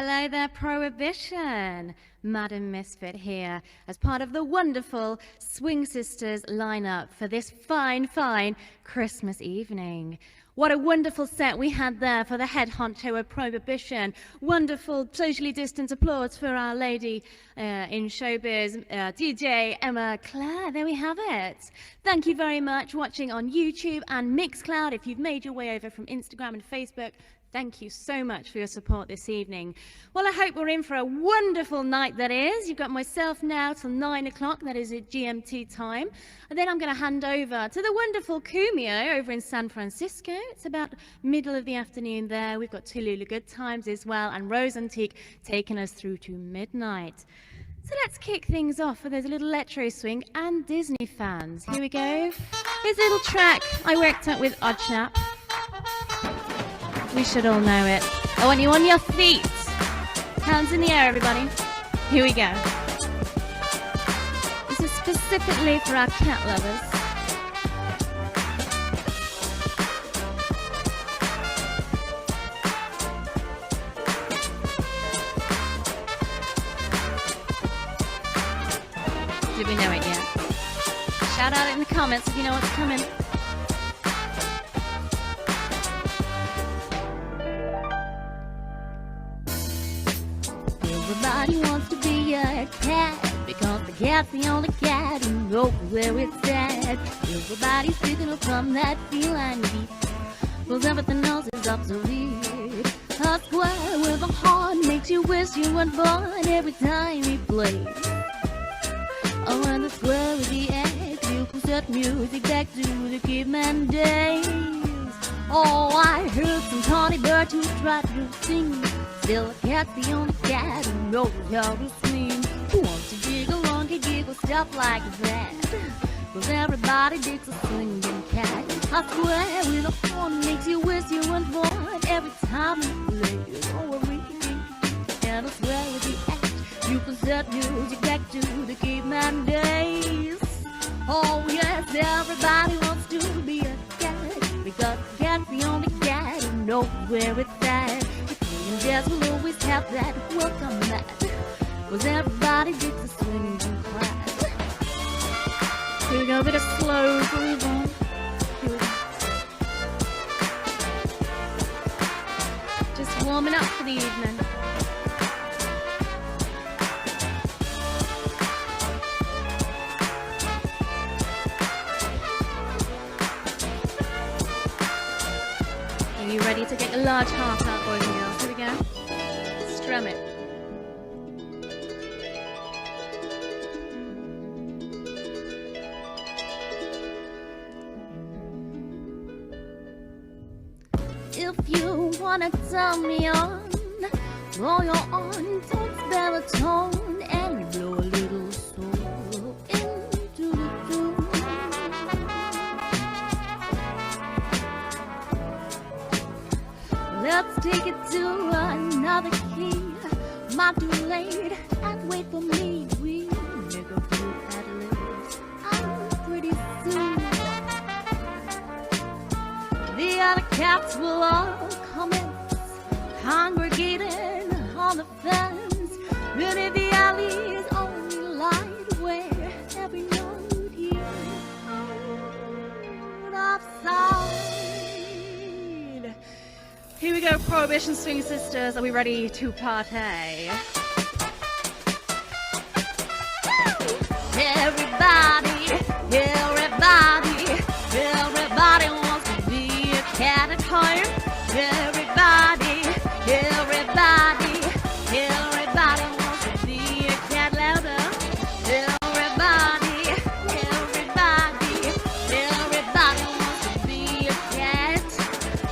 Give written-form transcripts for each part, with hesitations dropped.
Hello there, Prohibition. Madam Misfit here as part of the wonderful Swing Sisters lineup for this fine Christmas evening. What a wonderful set we had there for the head honcho of Prohibition. Wonderful socially distant applause for our lady in showbiz, DJ Emma Clair. There we have it. Thank you very much watching on YouTube and Mixcloud. If you've made your way over from Instagram and Facebook, thank you so much for your support this evening. Well, I hope we're in for a wonderful night that is. You've got myself now till 9 o'clock, that is at GMT time. And then I'm going to hand over to the wonderful Kumiho over in San Francisco. It's about middle of the afternoon there. We've got Tallulah Goodtimes as well, and Rosantique taking us through to midnight. So let's kick things off with those little Electro Swing and Disney fans. Here we go. Here's a little track I worked out with Oddchap. We should all know it. I want you on your feet. Hands in the air, everybody. Here we go. This is specifically for our cat lovers. Did we know it yet? Shout out in the comments if you know what's coming. Everybody wants to be a cat because the cat's the only cat who knows where it's at. Everybody's picking up from that feline beat, cause everything else is obsolete. A square with a heart makes you wish you weren't born every time he plays. Oh, and the square with the X, you can set music back to the caveman days. Oh, I heard some tawny bird who tried to sing. Still, a cat's the only cat who knows how to swing. Who wants to jiggle, monkey, giggle, stuff like that? Cause everybody digs a swinging cat. I swear with a horn makes you wish you weren't born every time you play. Oh, and I swear with the act, you can set music back to the caveman days. Oh yes, everybody wants to be a cat because the cat's the only cat who knows where it's at. Jazz will always have that welcome mat, cause everybody digs a swing and clap. Here we go, a bit of slow groove on. Here we go. Just warming up for the evening. Are you ready to get your large heart out, boys and girls? Here we go. Strum it. If you wanna turn me on, roll your arm, don't spell a tone, and blow a little soul into the tune. Let's take it to another key. Modulate and wait for me. We make a few ad-libs and pretty soon the other cats will all commence, congregating on the fence. Really the alley is only light where every note here out of sight. Here we go, Prohibition Swing Sisters. Are we ready to party? Everybody, everybody, everybody wants to be a cat at home. Everybody, everybody, everybody wants to be a cat louder. Everybody, everybody, everybody wants to be a cat.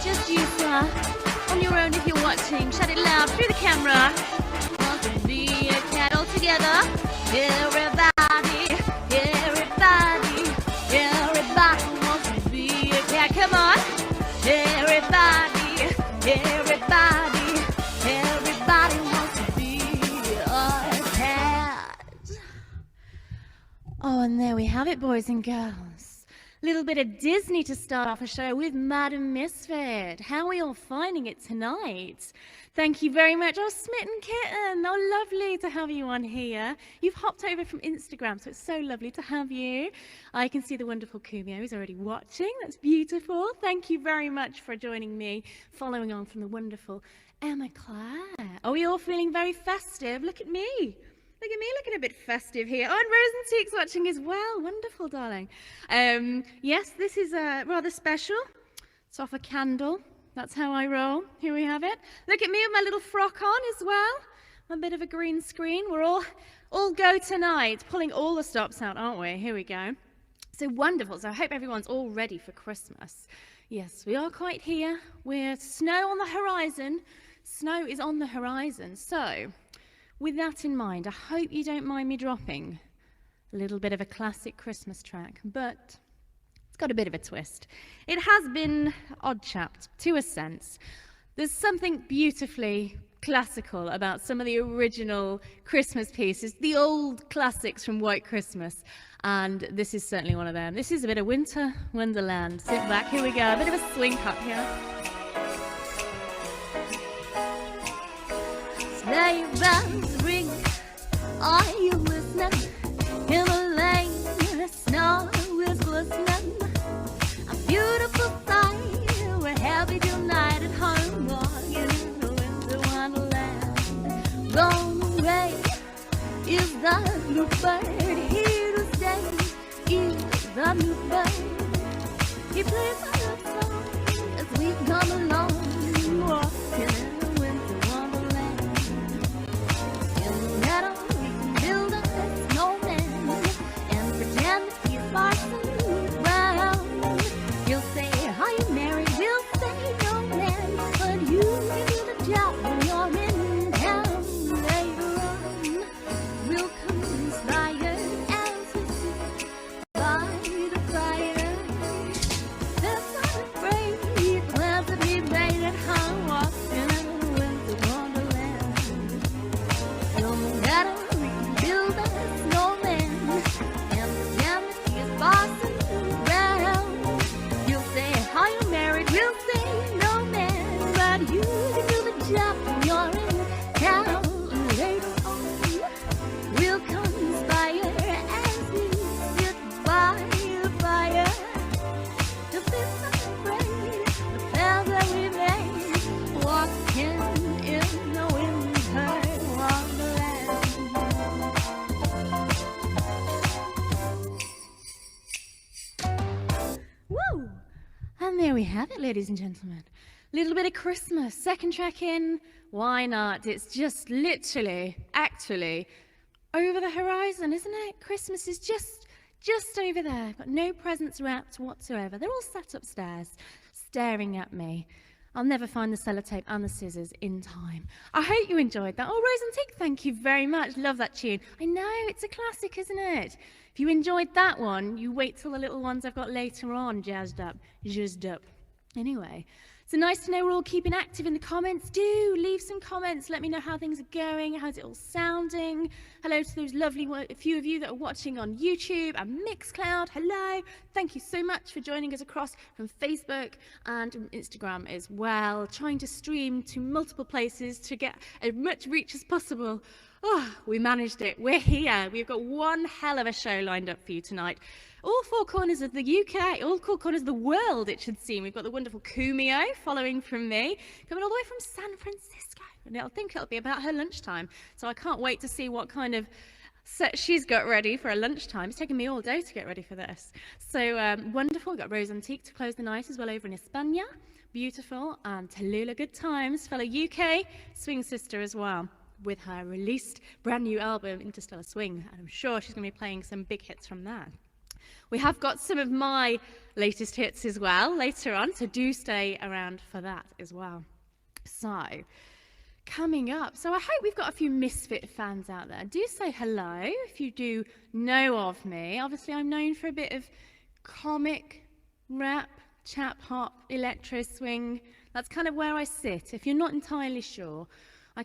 Just you, sir. On your own if you're watching, shout it loud through the camera. Want to be a cat all together. Everybody, everybody, everybody wants to be a cat. Come on. Everybody, everybody, everybody wants to be a cat. Oh, and there we have it, boys and girls. Little bit of Disney to start off a show with Madam Misfit. How are we all finding it tonight? Thank you very much. Oh, Smitten Kitten. Oh, lovely to have you on here. You've hopped over from Instagram, so it's so lovely to have you. I can see the wonderful Kumiho is already watching. That's beautiful. Thank you very much for joining me, following on from the wonderful Emma Clair. Are we all feeling very festive? Look at me. Look at me looking a bit festive here. Oh, and Rosantique's watching as well. Wonderful, darling. Yes, this is rather special. It's off a candle. That's how I roll. Here we have it. Look at me with my little frock on as well. A bit of a green screen. We're all go tonight, pulling all the stops out, aren't we? Here we go. So wonderful. So I hope everyone's all ready for Christmas. Yes, we are quite here. We're snow on the horizon. Snow is on the horizon. So with that in mind, I hope you don't mind me dropping a little bit of a classic Christmas track, but it's got a bit of a twist. It has been odd-chapped, to a sense. There's something beautifully classical about some of the original Christmas pieces, the old classics from White Christmas, and this is certainly one of them. This is a bit of Winter Wonderland. Sit back, here we go, a bit of a swing cut here. Sleigh bells ring, are you listening? In the lane, snow is glistening. A beautiful sight, we're happy tonight at home, walking in the winter wonderland. Gone away is the new bird, here to stay is the new bird. He plays a love song as we come along, walking in the winter wonderland. In the meadow we can build a snowman and pretend he's Parson Brown. You'll say, are you married? We'll say no, man, but you can do the job when you're in town. Later on, we'll come inspired as we sit by the fire. Let's not afraid, glad to be made at home, walking in the winter wonderland. No matter we can build a snowman and pretend he's Parson Brown. You'll say, are you married? We'll say no, man, but you can do the job when you're in town. Later on, we'll come inspired as we sit by the fire. To feel afraid, the plans that we made, walking in the winter wonderland. Woo! And there we have it, ladies and gentlemen. Little bit of Christmas, second track in. Why not? It's just literally, actually, over the horizon, isn't it? Christmas is just over there. Got no presents wrapped whatsoever. They're all sat upstairs, staring at me. I'll never find the sellotape and the scissors in time. I hope you enjoyed that. Oh, Rosantique, thank you very much. Love that tune. I know, it's a classic, isn't it? If you enjoyed that one, you wait till the little ones I've got later on, jazzed up. Anyway, so nice to know we're all keeping active in the comments. Do leave some comments. Let me know how things are going. How's it all sounding? Hello to those lovely few of you that are watching on YouTube and Mixcloud. Hello. Thank you so much for joining us across from Facebook and Instagram as well. Trying to stream to multiple places to get as much reach as possible. Oh, we managed it. We're here. We've got one hell of a show lined up for you tonight. All four corners of the UK, all four corners of the world, it should seem. We've got the wonderful Kumiho following from me, coming all the way from San Francisco. And I think it'll be about her lunchtime. So I can't wait to see what kind of set she's got ready for a lunchtime. It's taken me all day to get ready for this. So wonderful. We've got Rosantique to close the night as well over in España. Beautiful. And Tallulah Goodtimes, fellow UK swing sister as well, with her released brand new album, Electro Swing. And I'm sure she's going to be playing some big hits from that. We have got some of my latest hits as well later on, so do stay around for that as well. So, coming up, so I hope we've got a few Misfit fans out there. Do say hello if you do know of me. Obviously, I'm known for a bit of comic, rap, chap hop, electro swing. That's kind of where I sit. If you're not entirely sure, I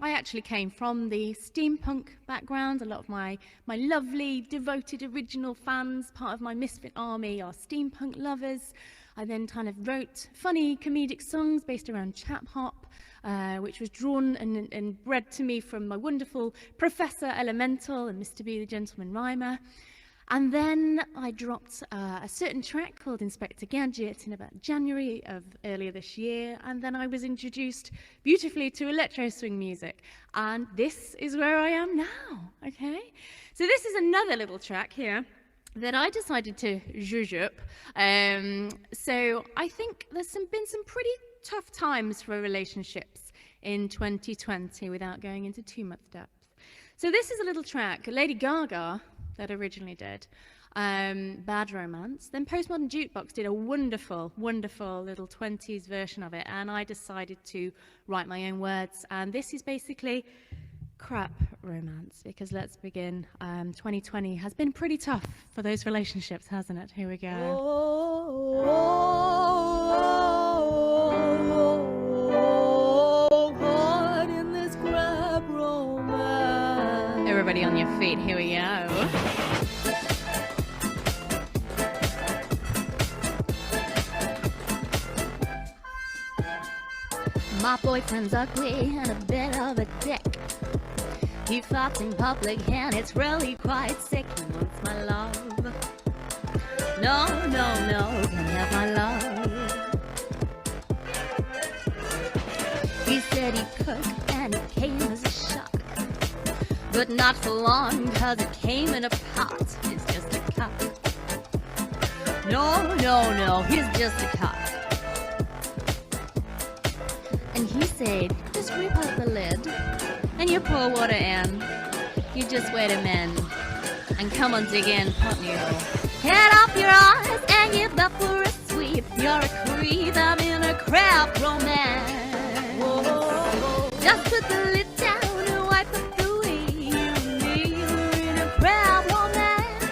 actually came from the steampunk background. A lot of my lovely, devoted, original fans, part of my Misfit army, are steampunk lovers. I then kind of wrote funny comedic songs based around chap hop. which was drawn and bred to me from my wonderful Professor Elemental and Mr. B the Gentleman Rhymer. And then I dropped a certain track called Inspector Gadget in about January of earlier this year, and then I was introduced beautifully to electro swing music, and this is where I am now, okay? So this is another little track here that I decided to zhuzh up. So I think there's been some pretty tough times for relationships in 2020 without going into too much depth. So this is a little track Lady Gaga that originally did, Bad Romance. Then Postmodern Jukebox did a wonderful, wonderful little 20s version of it, and I decided to write my own words. And this is basically crap romance, because let's begin. 2020 has been pretty tough for those relationships, hasn't it? Here we go. Caught in this crap romance. Everybody on your feet, here we go. My boyfriend's ugly and a bit of a dick. He farts in public and it's really quite sick. He wants my love. No, no, no, can't have my love. He said he'd cook and it came as a shock, but not for long, cause it came in a pot. It's just a cup. No, no, no, he's just a cup. And he said, just rip out the lid and you pour water in. You just wait a minute and come on, dig in, pot noodle. Head off your eyes and give up for a sweep. You're a creep, I'm in a crap romance. Whoa. Just put the lid down and wipe up the way. You and me were in a crap romance.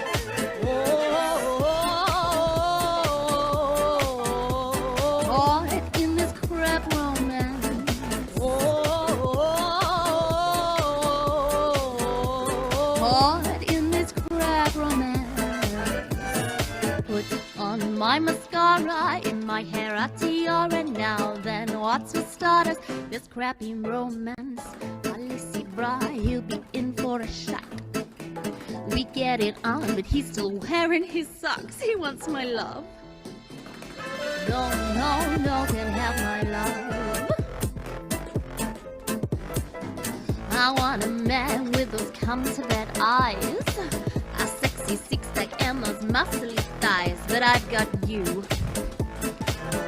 Caught in this crap romance. Caught in this crap romance. Put on my mascara, in my hair a tiara. Now then, what's for starters? This crappy romance. Alicia Bra, he'll be in for a shock. We get it on, but he's still wearing his socks. He wants my love. No, no, no, can't have my love. I want a man with those come-to-bed eyes, a sexy six-pack and those muscly thighs, but I've got you.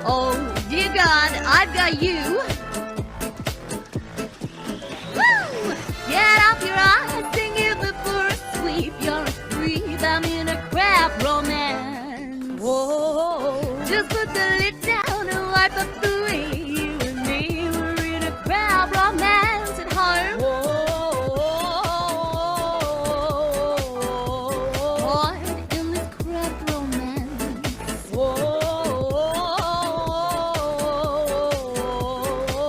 Oh, dear God, I've got you. Woo! Get off your eyes and give it for a sweep. You're a creep, I'm in a crap romance. Whoa! Just put the lid down and wipe up the way. You and me were in a crap romance at home. Caught in this crap romance.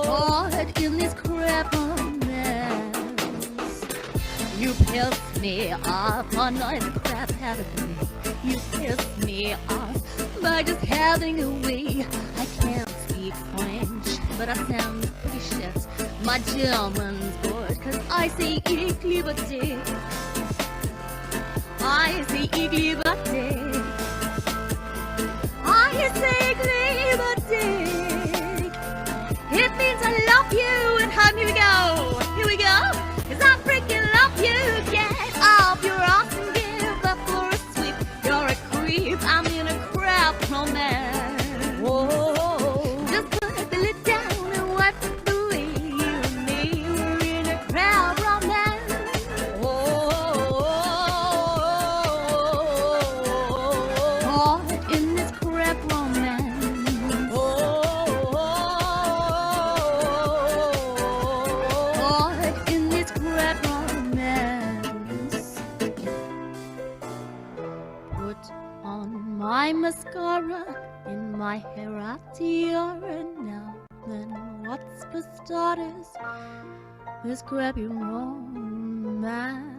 Caught in this crap romance. You pissed me off on all the crap out of me. You pissed me off by just having a way. I can't speak French, but I sound pretty shit. My German's good, cause I say ich liebe dich. I say ich liebe dich. I say ich liebe dich. It means I love you, and home, here we go. Here we go. Cause I freaking love you. Get off your ass and give up for a sweep. You're a creep, I'm in a crap romance. Whoa. Just put the lid down and wipe the way. You and me were in a crap romance. Caught in this crap romance. Caught in this crap romance. Put on my mascara, in my hair a tiara. Now then, what's for starters? This crappy romance.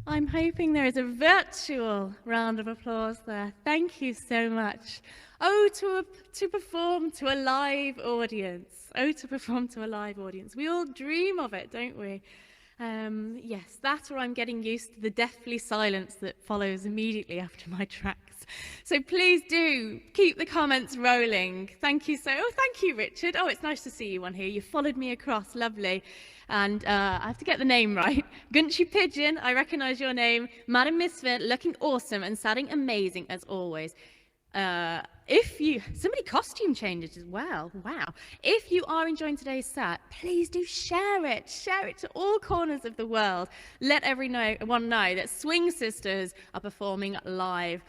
I'm hoping there is a virtual round of applause there. Thank you so much. Oh, to perform to a live audience. Oh, to perform to a live audience. We all dream of it, don't we? Yes, that's where I'm getting used to the deathly silence that follows immediately after my tracks. So please do keep the comments rolling. Thank you thank you, Richard. Oh, it's nice to see you on here. You followed me across, lovely. And I have to get the name right. Gunchy Pigeon, I recognise your name. Madam Misfit, looking awesome and sounding amazing as always. Somebody costume changes as well. Wow. If you are enjoying today's set, please do share it. Share it to all corners of the world. Let everyone know that Swing Sisters are performing live.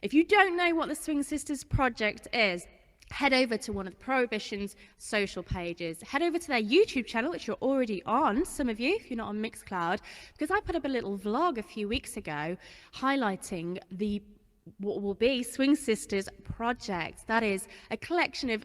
If you don't know what the Swing Sisters project is, head over to one of the Prohibition's social pages. Head over to their YouTube channel, which you're already on, some of you, if you're not on Mixcloud, because I put up a little vlog a few weeks ago highlighting what will be Swing Sisters project. That is a collection of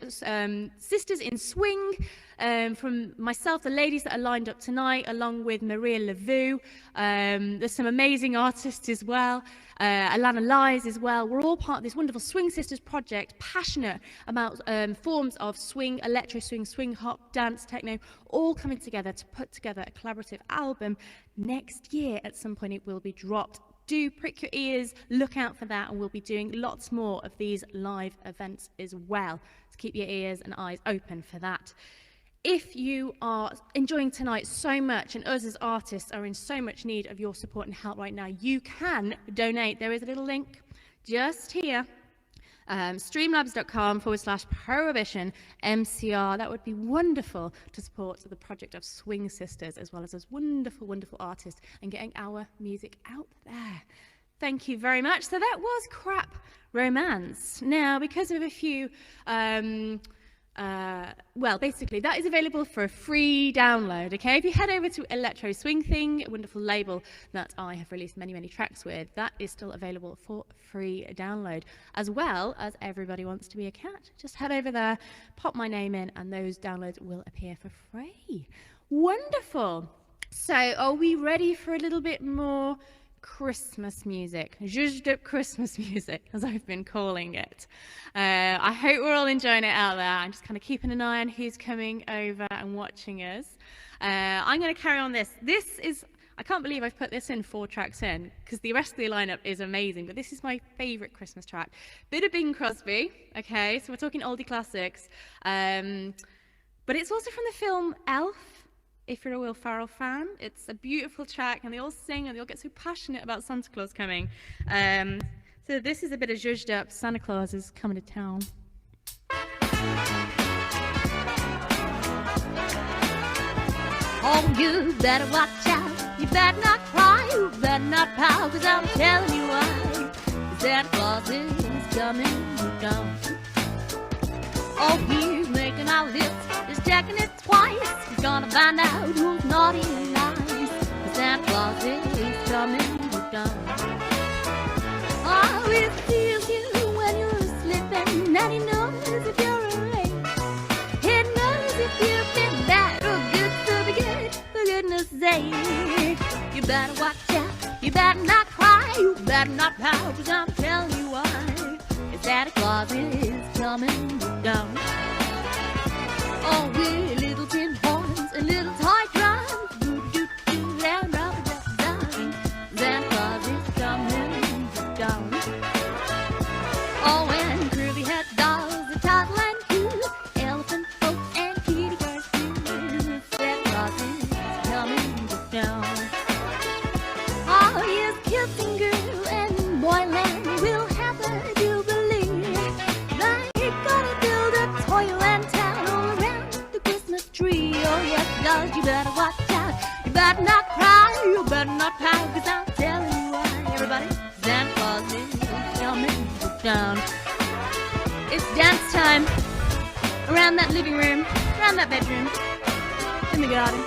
sisters in swing from myself, the ladies that are lined up tonight, along with Maria Lavu. There's some amazing artists as well, Alana Lies as well. We're all part of this wonderful Swing Sisters project, passionate about forms of swing, electro swing, swing hop, dance, techno, all coming together to put together a collaborative album. Next year at some point it will be dropped. Do prick your ears, look out for that, and we'll be doing lots more of these live events as well. So keep your ears and eyes open for that. If you are enjoying tonight so much and us as artists are in so much need of your support and help right now, you can donate. There is a little link just here. streamlabs.com/prohibitionmcr. That would be wonderful to support the project of Swing Sisters, as well as those wonderful, wonderful artists and getting our music out there. Thank you very much. So that was Crap Romance. Now, because of a few basically that is available for a free download. Okay, if you head over to Electro Swing Thing, a wonderful label that I have released many tracks with, that is still available for free download, as well as Everybody Wants to Be a Cat. Just head over there, pop my name in, and those downloads will appear for free. Wonderful. So are we ready for a little bit more Christmas music, zhuzhed up Christmas music, as I've been calling it? I hope we're all enjoying it out there. I'm just kind of keeping an eye on who's coming over and watching us. I'm going to carry on this. I can't believe I've put this in 4 tracks in, because the rest of the lineup is amazing, but this is my favourite Christmas track. Bit of Bing Crosby, okay, so we're talking oldie classics, but it's also from the film Elf. If you're a Will Ferrell fan, it's a beautiful track, and they all sing and they all get so passionate about Santa Claus coming. So this is a bit of zhuzhed up. Santa Claus is coming to town. Oh, you better watch out. You better not cry. You better not pout, 'cause I'm telling you why. Santa Claus is coming to town. Oh, he's making our lips, just checking it twice. He's gonna find out who's naughty and nice. Santa Claus is coming to town. Oh, it feels you when you're slipping, and he knows if you're awake. He knows if you've been bad or good, so be good, for goodness sake. You better watch out, you better not cry, you better not pout, 'cause I'm telling you why. Santa Claus is coming down. Oh, with little tin horns and little toy drums, do-do-do, down, down, down. Santa Claus is coming down. Oh, and curly head dolls, the toddler and cute, elephant folks and kitty cars too. Santa Claus is coming down. Oh, yes, kids and girls and boyland will have a jubilee. They're gonna build a toyland town all around the Christmas tree. Oh, yes, dolls, you better watch out. You better not cry, you better not pout, 'cause I'm telling you why. Everybody, Santa Claus is coming to town. It's dance time around that living room, around that bedroom, in the garden.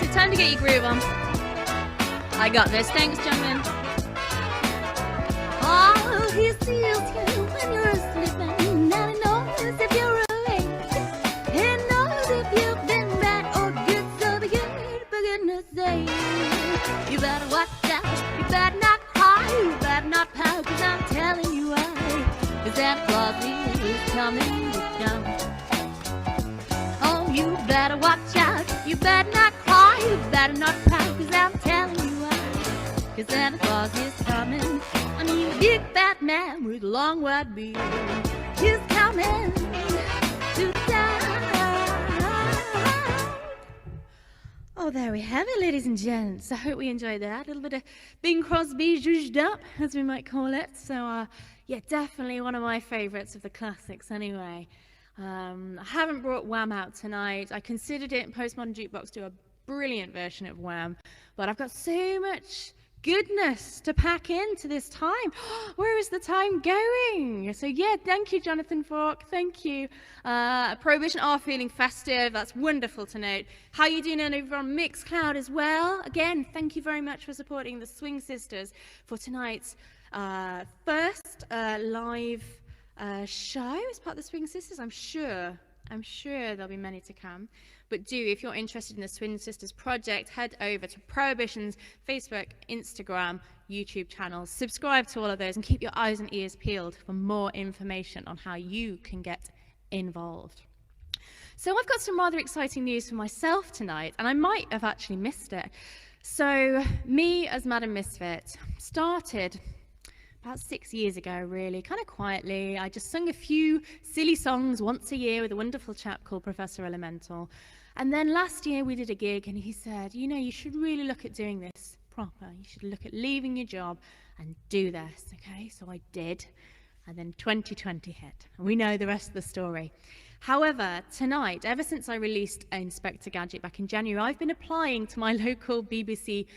It's time to get your groove on. I got this. Thanks, gentlemen. Oh, he sees you when you're sleeping, and he You better watch out, you better not cry, you better not pout, 'cause I'm telling you why. 'Cause Santa Claus is coming to town. Oh, you better watch out, you better not cry, you better not pout, 'cause I'm telling you why. 'Cause Santa Claus is coming. I mean, a big fat man with a long white beard. He's coming to town. Oh, there we have it, ladies and gents. I hope we enjoyed that. A little bit of Bing Crosby zhuzhed up, as we might call it. So, yeah, definitely one of my favourites of the classics anyway. I haven't brought Wham out tonight. I considered it in Postmodern Jukebox do a brilliant version of Wham, but I've got so much goodness to pack into this time. Where is the time going? So yeah, thank you, Jonathan Falk. Thank you. Prohibition are feeling festive. That's wonderful to note. How are you doing over on Mixcloud as well? Again, thank you very much for supporting the Swing Sisters for tonight's first live show as part of the Swing Sisters. I'm sure there'll be many to come. But do, if you're interested in the Swing Sisters project, head over to Prohibition's Facebook, Instagram, YouTube channels. Subscribe to all of those and keep your eyes and ears peeled for more information on how you can get involved. So I've got some rather exciting news for myself tonight, and I might have actually missed it. So me as Madam Misfit started about 6 years ago, really, kind of quietly. I just sung a few silly songs once a year with a wonderful chap called Professor Elemental. And then last year we did a gig and he said, you know, you should really look at doing this proper. You should look at leaving your job and do this, okay? So I did. And then 2020 hit. And we know the rest of the story. However, tonight, ever since I released Inspector Gadget back in January, I've been applying to my local BBC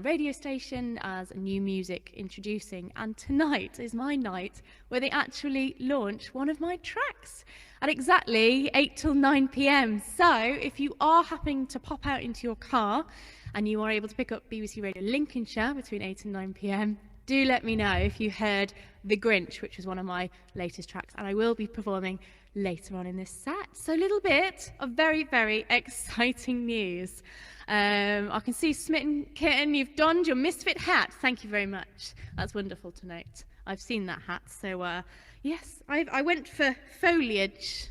radio station as new music introducing, and tonight is my night where they actually launch one of my tracks at exactly 8 till 9 p.m. So if you are happening to pop out into your car and you are able to pick up BBC Radio Lincolnshire between 8 and 9 p.m, do let me know if you heard The Grinch, which is one of my latest tracks, and I will be performing later on in this set. So a little bit of very, very exciting news. I can see Smitten Kitten, you've donned your Misfit hat. Thank you very much. That's wonderful to note. I've seen that hat. So yes, I went for foliage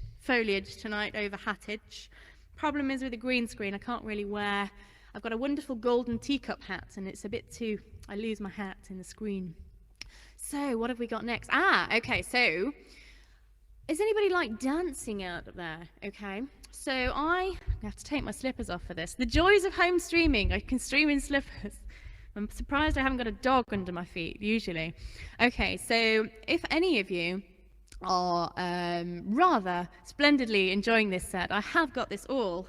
tonight over hattage. Problem is with the green screen, I can't really wear. I've got a wonderful golden teacup hat and it's a bit too, I lose my hat in the screen. So what have we got next? Okay, so is anybody like dancing out there? Okay, so I have to take my slippers off for this. The joys of home streaming. I can stream in slippers. I'm surprised I haven't got a dog under my feet, usually. Okay, so if any of you are rather splendidly enjoying this set, I have got this all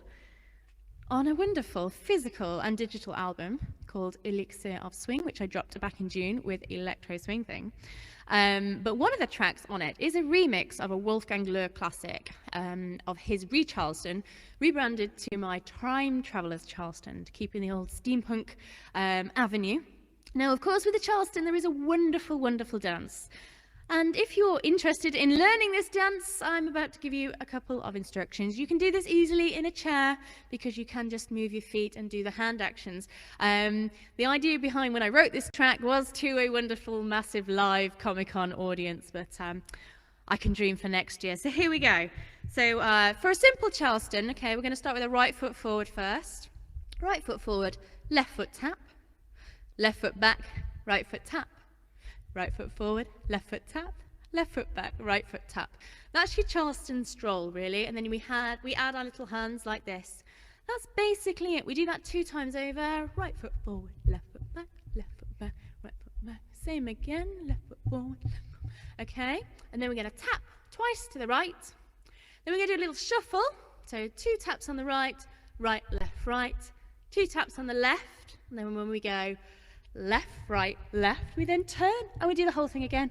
on a wonderful physical and digital album called Elixir of Swing, which I dropped back in June with Electro Swing thing. But one of the tracks on it is a remix of a Wolfgang Lohr classic of his Charleston, rebranded to my Time Travelers Charleston, keeping the old steampunk avenue. Now, of course, with the Charleston, there is a wonderful, wonderful dance. And if you're interested in learning this dance, I'm about to give you a couple of instructions. You can do this easily in a chair because you can just move your feet and do the hand actions. The idea behind when I wrote this track was to a wonderful, massive live Comic-Con audience, but I can dream for next year. So here we go. So for a simple Charleston, okay, we're going to start with a right foot forward first. Right foot forward, left foot tap, left foot back, right foot tap. Right foot forward, left foot tap, left foot back, right foot tap. That's your Charleston stroll, really. And then we add our little hands like this. That's basically it. We do that 2 times over. Right foot forward, left foot back, left foot back, right foot back. Same again, left foot forward, left foot back. Okay, and then we're going to tap twice to the right. Then we're going to do a little shuffle. So 2 taps on the right, right, left, right. 2 taps on the left. And then when we go left, right, left, we then turn and we do the whole thing again.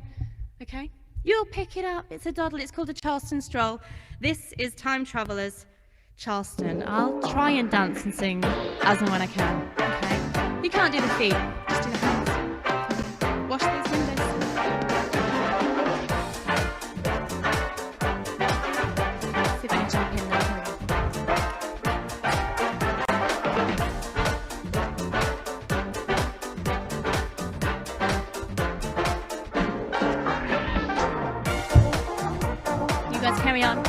Okay, you'll pick it up. It's a doddle. It's called a Charleston stroll. This is Time Travelers Charleston. I'll try and dance and sing as and when I can. Okay, you can't do the feet, just do the hands. Wash these windows. See if I can jump in now. carry on.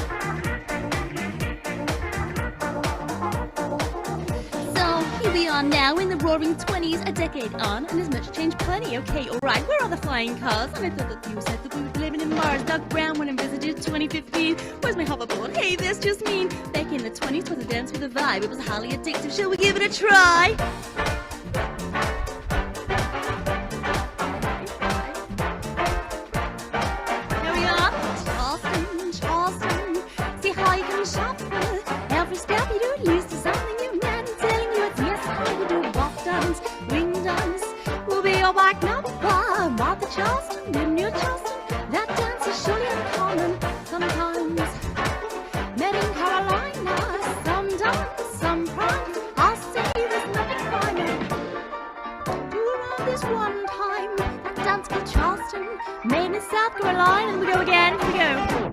So here we are now in the roaring 20s, a decade on, and there's much change plenty. Okay, alright, where are the flying cars? And I thought that you said that we would be living in Mars. Doug Brown went and visited 2015. Where's my hoverboard? Hey, that's just mean. Back in the 20s was a dance with a vibe. It was highly addictive. Shall we give it a try? Here we are. Charleston, Charleston. See how you can shuffle. Every step you do leads to something new. Man, I'm telling you it's yes, how we do walk dance, wing dance. We'll be your back number. Martha Charleston, in New Charleston. That dance is surely uncommon. Sometimes met in Carolina. Some dance, some prime. I'll say there's nothing finer. Do around this one time. That dance called Charleston, made in South Carolina. And we go again. Here we go.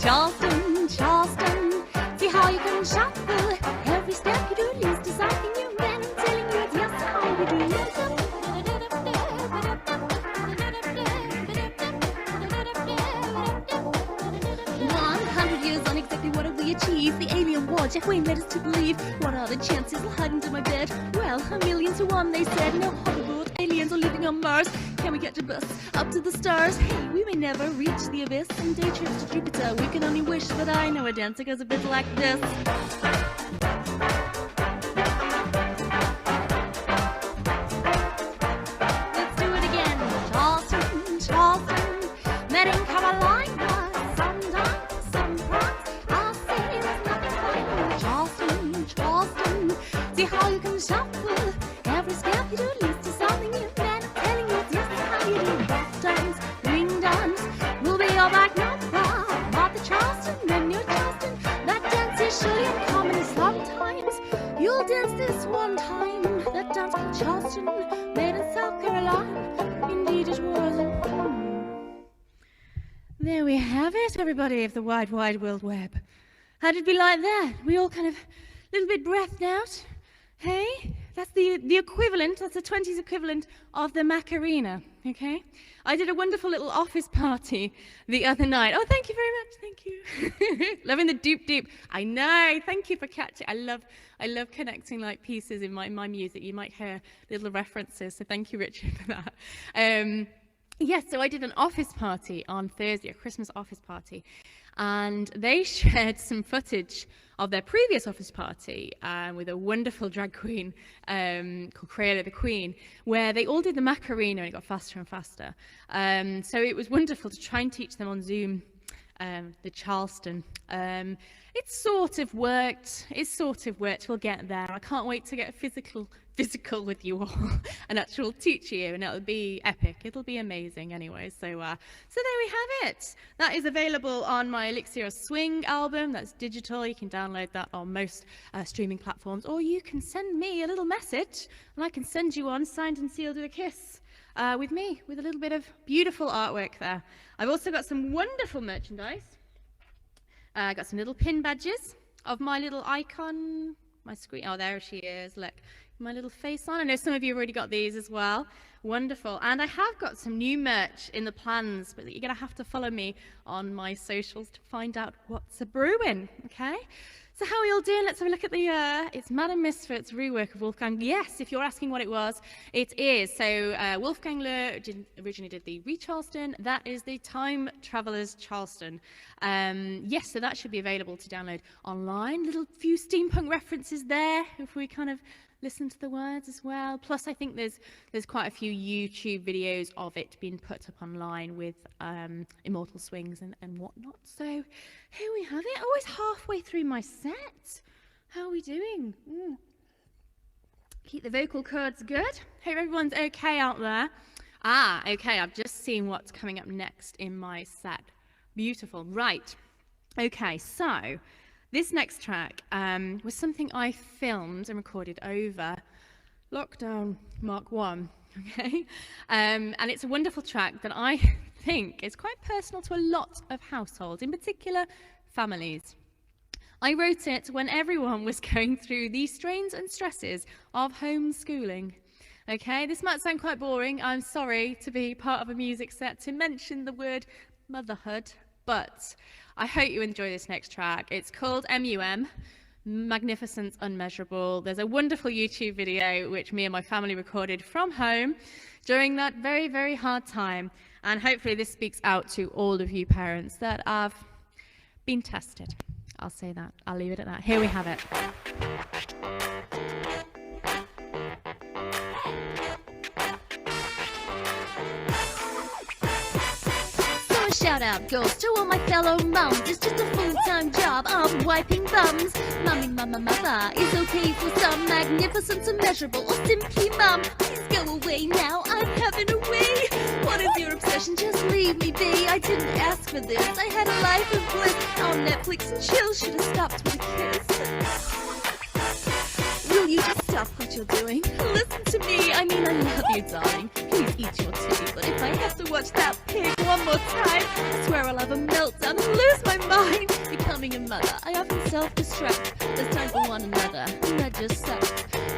Charleston, Charleston, see how you can shuffle. Every step you do leads to something new. Man, I'm telling you it's just how we do it. 100 years on exactly what have we achieved? The alien war, Jeff Wayne led us to believe. What are the chances I'll hide under my bed? Well, 1,000,000 to 1, they said. No hoverboard, aliens are living on Mars. Can we get a bus up to the stars? Hey, we may never reach the abyss. Some day trips to Jupiter, we can only wish. But I know a dance that goes a bit like this. Let's do it again. Charleston, Charleston, met in Carolina. Some dance, some prance. I'll say there's nothing finer. Charleston, Charleston, see how you can shuffle. Every step you do leads to something new. Man, I'm telling you, it's just how you do. Rock dance, wing dance, we'll be your back number. Martha Charleston, then New Charleston. That dance is surely uncommon. Sometimes you'll dance this one time. That dance called Charleston, made in South Carolina. Indeed it was. There we have it, everybody of the wide, wide world web. How did we like that? We all kind of a little bit breathed out. Hey? That's the equivalent, that's the 20s equivalent of the Macarena, okay? I did a wonderful little office party the other night. Oh, thank you very much, thank you. Loving the doop doop. I know, thank you for catching. I love connecting like pieces in my music. You might hear little references, so thank you, Richard, for that. Yes, so I did an office party on Thursday, a Christmas office party, and they shared some footage of their previous office party with a wonderful drag queen called Clair the Queen, where they all did the Macarena and it got faster and faster. So it was wonderful to try and teach them on Zoom the Charleston. It sort of worked. We'll get there. I can't wait to get physical with you all and actually teach you, and it'll be epic. It'll be amazing anyway. So there we have it. That is available on my Electro Swing album. That's digital. You can download that on most streaming platforms, or you can send me a little message and I can send you one signed and sealed with a kiss with me, with a little bit of beautiful artwork there. I've also got some wonderful merchandise. I got some little pin badges of my little icon, my screen. Oh, there she is. Look, my little face on. I know some of you have already got these as well. Wonderful. And I have got some new merch in the plans, but you're going to have to follow me on my socials to find out what's a brewing, okay? So how are we all doing? Let's have a look at the, it's Madame Misfit's rework of Wolfgang. Yes, if you're asking what it was, it is. So Wolfgang Lohr originally did the Charleston. That is the Time Traveller's Charleston. Yes, so that should be available to download online. Little few steampunk references there, if we kind of listen to the words as well. Plus, I think there's quite a few YouTube videos of it being put up online with immortal swings and whatnot. So here we have it. Always halfway through my set. How are we doing? Keep the vocal cords good. Hope everyone's okay out there. Okay, I've just seen what's coming up next in my set. Beautiful. Right. Okay, so this next track was something I filmed and recorded over lockdown Mark 1, okay? And it's a wonderful track that I think is quite personal to a lot of households, in particular families. I wrote it when everyone was going through the strains and stresses of homeschooling. Okay, this might sound quite boring. I'm sorry to be part of a music set to mention the word motherhood, but I hope you enjoy this next track. It's called MUM, Magnificence Unmeasurable. There's a wonderful YouTube video which me and my family recorded from home during that very, very hard time. And hopefully this speaks out to all of you parents that have been tested. I'll say that. I'll leave it at that. Here we have it. Shout out goes to all my fellow moms. It's just a full-time job of wiping bums. Mommy, mama, mother is okay for some. Magnificence immeasurable or simply mum. Please go away now, I'm having a wee. What is your obsession? Just leave me be. I didn't ask for this. I had a life of bliss on Netflix and chill. Should have stopped with a kiss. Will you just stop what you're doing? Listen to me. I mean, I love you, darling. Please eat your tea. But if I have to watch that pig one more time, I swear I'll have a meltdown and lose my mind. Becoming a mother, I often self-destruct. There's time for one another, and that just sucks.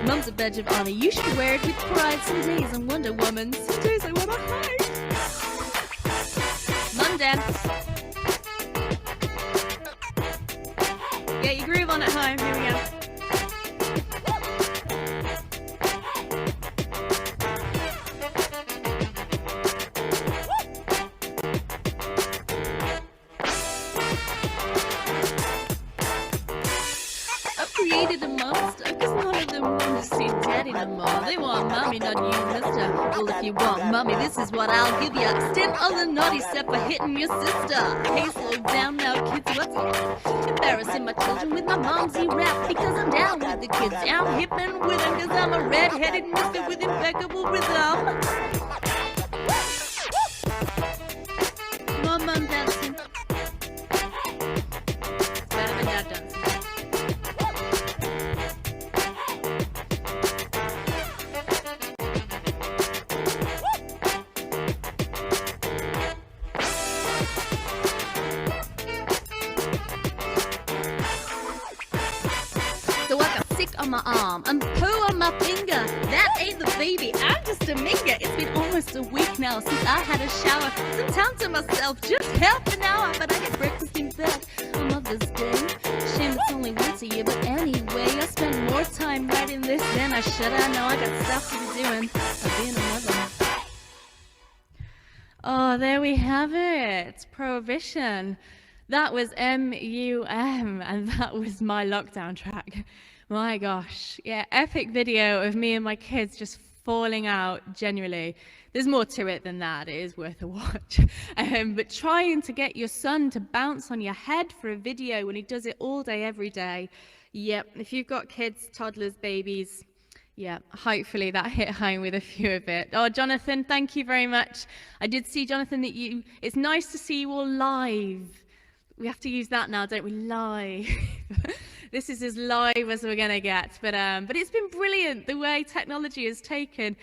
Mum's a badge of honor. You should wear it with pride. Some days I'm Wonder Woman. Some days I want to hide. Mum dance. Get your groove on at home. Here we go. Created a monster, cause none of them want to see daddy no more. They want mommy, not you, mister. Well, if you want mommy, this is what I'll give ya. Stint on the naughty step for hitting your sister. Hey, slow down now, kids, what's up? Embarrassing my children with my momsy rap. Because I'm down with the kids, down hippin' with them. Cause I'm a red-headed mister with impeccable rhythm. Come on, mom, dancing. Better than that dancing. On my arm and poo on my finger. That ain't the baby, I'm just a minga. It's been almost a week now since I had a shower. Some time to myself, just half an hour. But I get breakfast in bed on Mother's Day. Shame it's only once a year, but anyway, I spend more time writing this than I should. I know I got stuff to be doing. I'm being a mother. Oh, there we have it. Prohibition. That was MUM, and that was my lockdown track. My gosh, yeah, epic video of me and my kids just falling out, genuinely. There's more to it than that, it is worth a watch. But trying to get your son to bounce on your head for a video when he does it all day, every day. Yep, if you've got kids, toddlers, babies, yeah, hopefully that hit home with a few of it. Oh, Jonathan, thank you very much. I did see, Jonathan, that it's nice to see you all live. We have to use that now, don't we? Live. This is as live as we're going to get. But it's been brilliant, the way technology has taken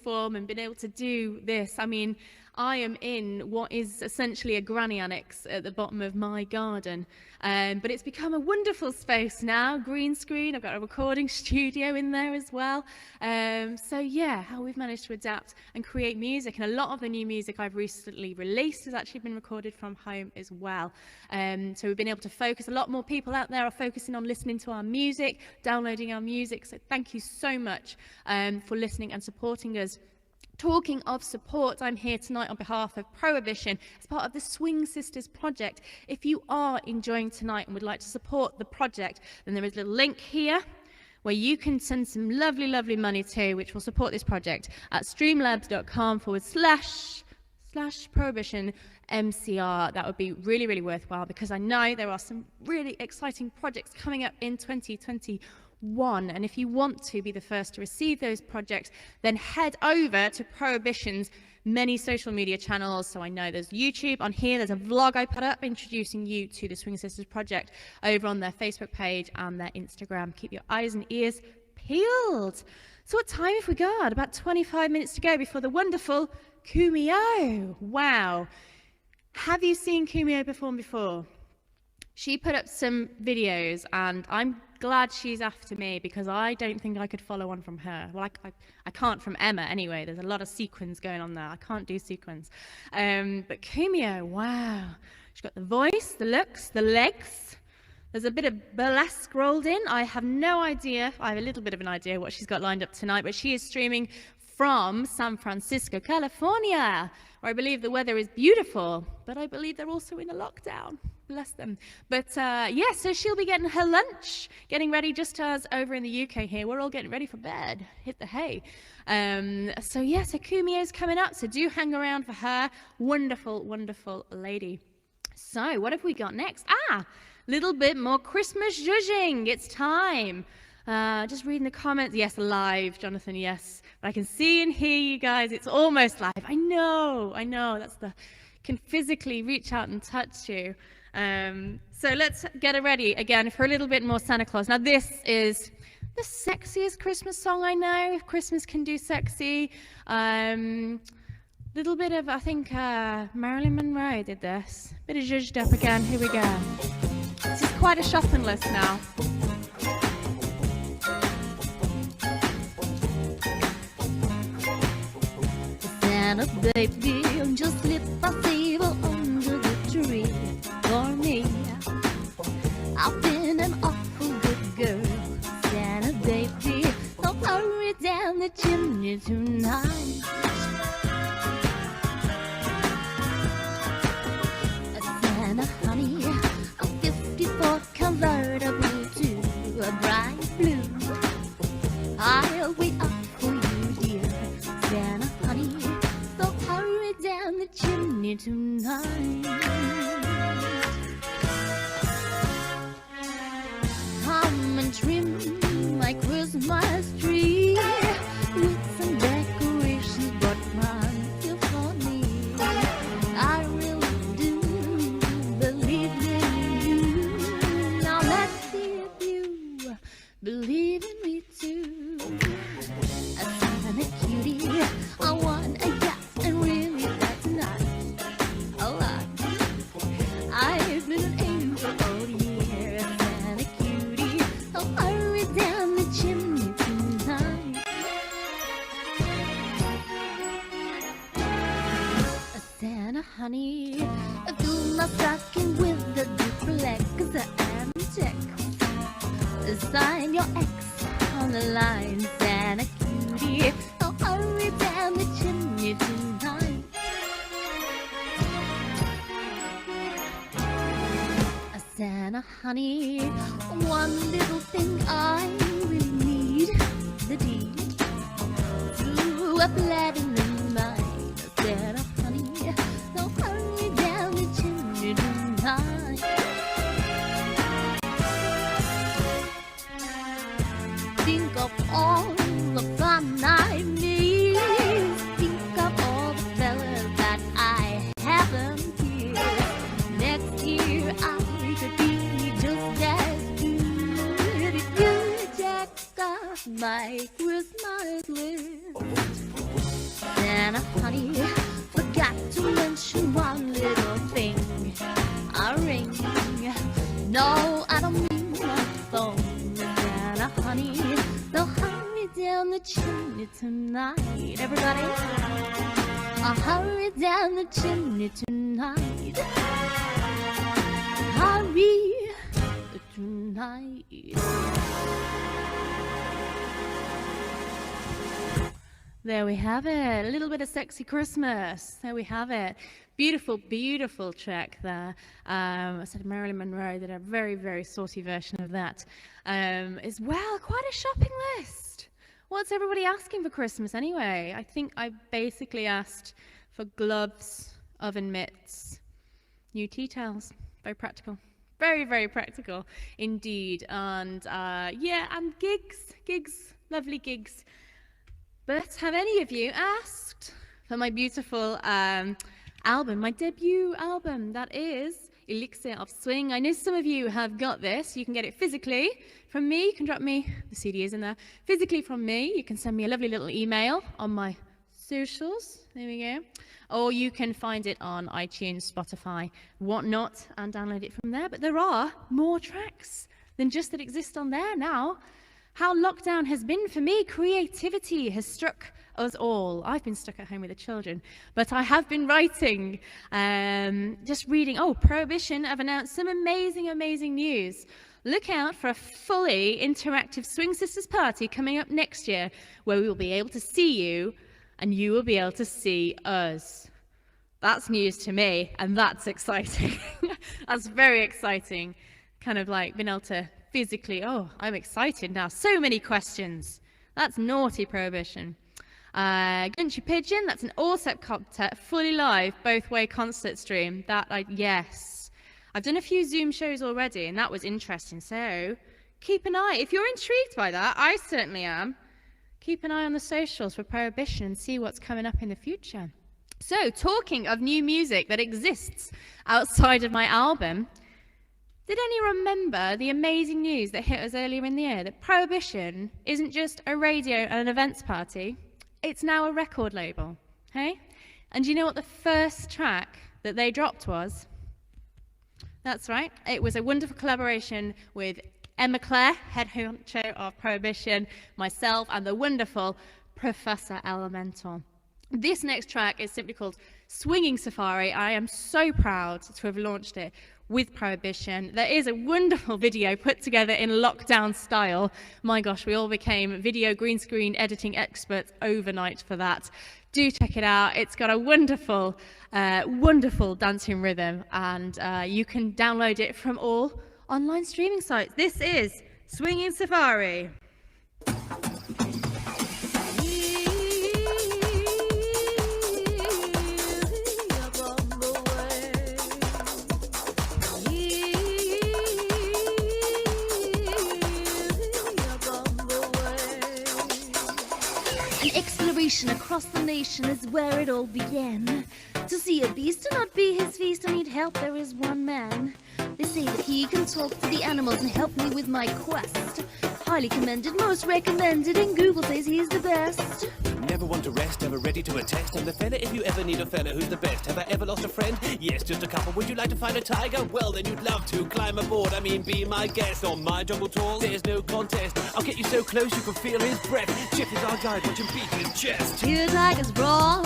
form and been able to do this. I mean, I am in what is essentially a granny annex at the bottom of my garden. But it's become a wonderful space now, green screen. I've got a recording studio in there as well. So yeah, how we've managed to adapt and create music. And a lot of the new music I've recently released has actually been recorded from home as well. So we've been able to focus. A lot more people out there are focusing on listening to our music, downloading our music. So thank you so much for listening and supporting us. Talking of support, I'm here tonight on behalf of Prohibition as part of the Swing Sisters project. If you are enjoying tonight and would like to support the project, then there is a little link here where you can send some lovely, lovely money to, which will support this project at streamlabs.com/prohibitionmcr. That would be really, really worthwhile, because I know there are some really exciting projects coming up in 2021. And if you want to be the first to receive those projects, then head over to Prohibition's many social media channels. So I know there's YouTube on here. There's a vlog I put up introducing you to the Swing Sisters project over on their Facebook page and their Instagram. Keep your eyes and ears peeled. So what time have we got? About 25 minutes to go before the wonderful Kumiho. Wow. Have you seen Kumiho perform before? She put up some videos, and I'm glad she's after me because I don't think I could follow on from her. Well, I can't from Emma anyway. There's a lot of sequins going on there. I can't do sequins. But Kumiho, wow. She's got the voice, the looks, the legs. There's a bit of burlesque rolled in. I have no idea. I have a little bit of an idea what she's got lined up tonight, but she is streaming from San Francisco, California, where I believe the weather is beautiful, but I believe they're also in a lockdown. Bless them. But yeah, so she'll be getting her lunch, getting ready just as over in the UK here. We're all getting ready for bed. Hit the hay. So yeah, so Kumiho's coming up, so do hang around for her. Wonderful, wonderful lady. So what have we got next? Little bit more Christmas zhuzhing. It's time. Just reading the comments. Yes, live, Jonathan, yes. But I can see and hear you guys. It's almost live. I know. That's can physically reach out and touch you. So let's get it ready again for a little bit more Santa Claus. Now this is the sexiest Christmas song I know. If Christmas can do sexy. Little bit of, I think, Marilyn Monroe did this. Bit of zhuzhed up again. Here we go. This is quite a shopping list now. Santa baby, just slip a favor under the tree for me. I've been an awful good girl. Santa baby, don't hurry down the chimney tonight. Santa honey, a 54 convertible to a bright blue. I'll wait up for you, dear Santa honey. Don't hurry down the chimney tonight. Come and trim my Christmas tree with some decorations, but run for me. I really do believe in you. Now let's see if you believe in me too. A Santa cutie, I want a yacht, and really that's not a lot. I've been an angel all year. A Santa cutie, I'll hurry down the chimney tonight. A Santa honey, fill my stocking with the duplex and check. Sign your X on the line, Santa cutie. I'll hurry down the chimney tonight. A Santa honey, one little thing I really need, the deed to a platinum mine. A Santa honey, I'll hurry down the chimney tonight. Think of all the fun I need. Think of all the fellas that I haven't kissed. Next year I could be just as good if you check off my Christmas list. Santa honey, forgot to mention one little thing. A ring. No, I don't mean a phone. Santa honey, they'll hurry down the chimney tonight. Everybody, I'll hurry down the chimney tonight. Hurry tonight. There we have it. A little bit of sexy Christmas. There we have it. Beautiful, beautiful track there. I said Marilyn Monroe did a very, very saucy version of that as well. Quite a shopping list. What's everybody asking for Christmas anyway? I think I basically asked for gloves, oven mitts, new tea towels. Very practical. Very, very practical indeed. And yeah, and gigs, lovely gigs. But have any of you asked for my beautiful album, my debut album, that is Electro Swing? I know some of you have got this. You can get it physically from me. You can drop me, the CD is in there. Physically from me, you can send me a lovely little email on my socials. There we go. Or you can find it on iTunes, Spotify, whatnot, and download it from there. But there are more tracks than just that exist on there now. How lockdown has been for me, creativity has struck us all. I've been stuck at home with the children, but I have been writing, just reading. Oh, Prohibition have announced some amazing news. Look out for a fully interactive Swing Sisters party coming up next year, where we will be able to see you and you will be able to see us. That's news to me, and that's exciting. That's very exciting. Kind of like being able to physically, oh, I'm excited now. So many questions. That's naughty, Prohibition. Gunchy Pigeon, that's an all-sepcopter, fully live, both-way concert stream. Yes. I've done a few Zoom shows already, and that was interesting. So keep an eye. If you're intrigued by that, I certainly am. Keep an eye on the socials for Prohibition and see what's coming up in the future. So, talking of new music that exists outside of my album, did any remember the amazing news that hit us earlier in the year that Prohibition isn't just a radio and an events party, it's now a record label, hey? And do you know what the first track that they dropped was? That's right, it was a wonderful collaboration with Emma Clair, head honcho of Prohibition, myself, and the wonderful Professor Elemental. This next track is simply called Swinging Safari. I am so proud to have launched it with Prohibition. There is a wonderful video put together in lockdown style. My gosh, we all became video green screen editing experts overnight for that. Do check it out. It's got a wonderful, wonderful dancing rhythm, and you can download it from all online streaming sites. This is Swinging Safari. Across the nation is where it all began. To see a beast and not be his feast, I need help, there is one man. They say that he can talk to the animals and help me with my quest. Highly commended, most recommended, and Google says he's the best. Never want to rest, ever ready to attest. I'm the fella if you ever need a fella who's the best. Have I ever lost a friend? Yes, just a couple. Would you like to find a tiger? Well, then you'd love to climb aboard. I mean, be my guest on my jungle tour. There's no contest. I'll get you so close you can feel his breath. Check is our guide, watch him beat his chest. Hear tigers roar,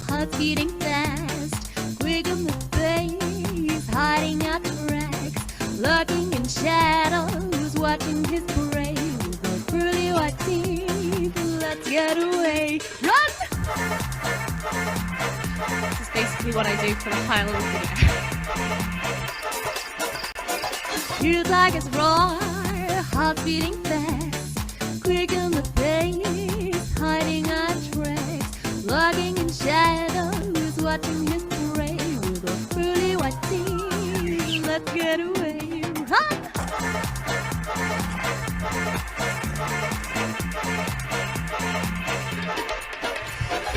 hearts beating fast. Quick on the face, hiding out tracks. Lurking in shadows, watching his prey. With a pearly white teeth, let's get away. Run! This is basically what I do for the final of the video. Hear tigers roar, hearts beating fast. Quick on the pace, hiding our tracks. Lurking in shadows, watching his prey. With a pearly white teeth, let's get away. Run!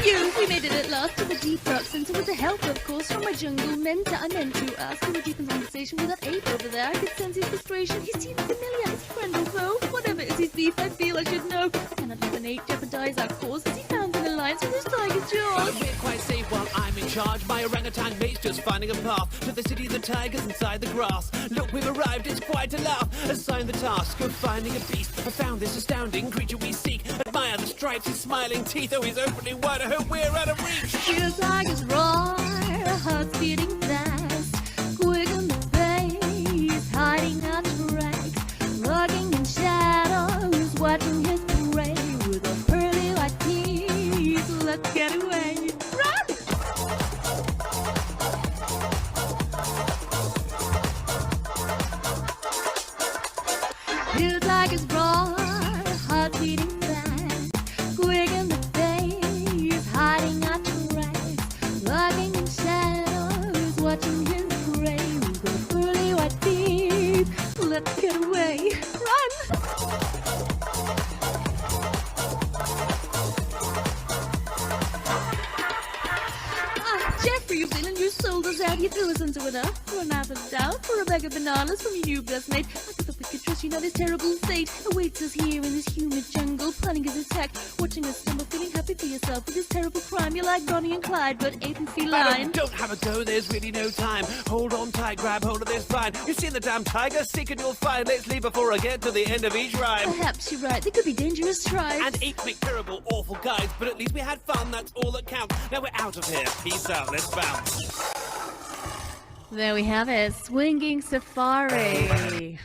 Phew, we made it at last to the deep dark center with the help, of course, from my jungle mentor. I meant to ask him a deep conversation with that ape over there. I could sense his frustration. He seemed familiar, his friend or foe. Whatever is his beef, I feel I should know. Cannot let an ape jeopardize our cause. Is he found in alliance with his tiger jaws? We're quite safe while I'm in charge. My orangutan mate's just finding a path to the city of the tigers inside the grass. Look, we've arrived, it's quite a laugh. Assign the task of finding a beast. I found this astounding creature we seek. Admire the stripes, his smiling teeth. Oh, he's opening wide. I hope we're out of reach. Hear tigers roar, hearts beating fast. Quick on the pace, hiding our tracks. Lurking in shadows, watching his prey. With a pearly white teeth, let's get away. Run! Hear tigers roar, hearts beating fast. Quick in the pace, hiding our tracks. Lurking in shadows, watching his prey. With a pearly white teeth, let's get away. Run! Jeffrey, you've been and you sold us out. You threw us into an up for an apple down for a bag of bananas from your new best mate. I thought we could trust you, now this terrible fate awaits us here in this humid jungle, planning his attack, watching us stumble, feeling happy for yourself with this terrible crime. You're like Bonnie and Clyde, but ape and feline. Don't have a go, there's really no time. Hold on tight, grab hold of this vine. You've seen the damn tiger, seek and you'll find. Let's leave before I get to the end of each rhyme. Perhaps you're right, they could be dangerous tribes. And apes make terrible, awful guys, but at least we had fun, that's all that counts. Now we're out of here. Peace out, let's bounce. There we have it, Swinging Safari.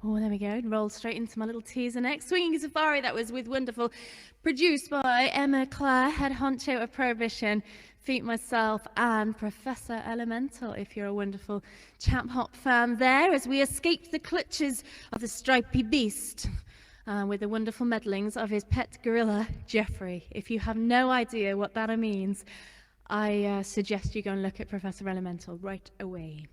Oh, there we go. Roll straight into my little teaser next. Swinging Safari, that was with wonderful, produced by Emma Clair, head honcho of Prohibition, feat myself and Professor Elemental, if you're a wonderful Champ Hop fan there, as we escaped the clutches of the stripy beast with the wonderful meddlings of his pet gorilla, Jeffrey. If you have no idea what that means, I suggest you go and look at Professor Elemental right away.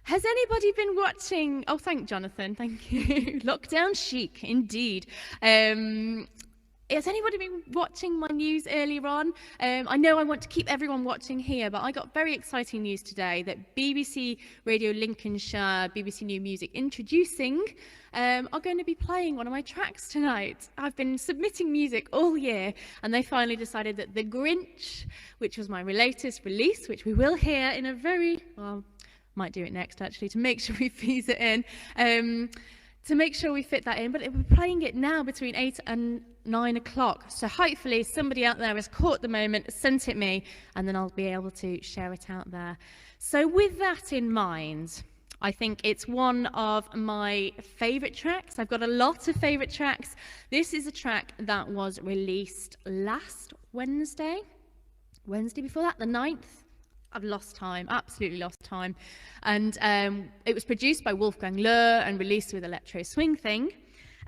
Has anybody been watching... Oh, thank Jonathan, thank you. Lockdown chic, indeed. Has anybody been watching my news earlier on? I know I want to keep everyone watching here, but I got very exciting news today that BBC Radio Lincolnshire, BBC New Music Introducing, are going to be playing one of my tracks tonight. I've been submitting music all year, and they finally decided that The Grinch, which was my latest release, which we will hear in a very... well, might do it next actually to make sure we fees it in, to make sure we fit that in, but we're playing it now between 8 and 9 o'clock, so hopefully somebody out there has caught the moment, sent it me, and then I'll be able to share it out there. So with that in mind, I think it's one of my favourite tracks. I've got a lot of favourite tracks. This is a track that was released last Wednesday before that, the 9th. I've lost time, absolutely lost time. And it was produced by Wolfgang Lohr and released with Electro Swing thing.